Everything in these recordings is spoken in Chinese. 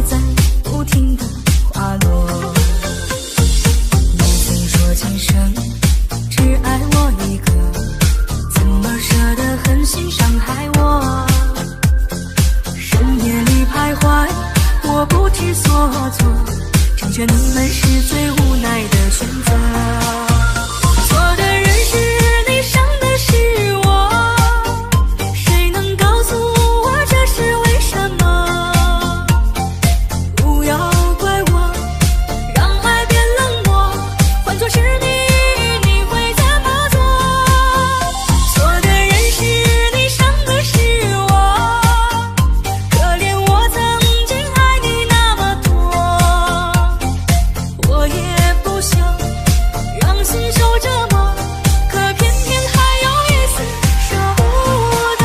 在不停的滑落。你曾说今生只爱我一个，怎么舍得狠心伤害我？深夜里徘徊，我不知所措，成全你们是最无奈的选择。错的人是你，伤的是我，谁能告诉我这是为什么？不要怪我，让爱变冷漠，换作是你，你会怎么做？错的人是你，伤的是我，可怜我曾经爱你那么多，我也不想让心受折磨，可偏偏还有一丝舍不得。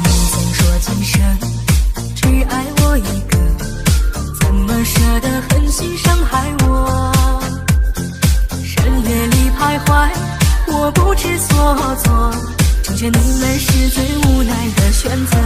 你曾说今生只爱我一个，怎么舍得狠心伤害我？深夜里徘徊，我不知所措，成全你们是最无奈的选择。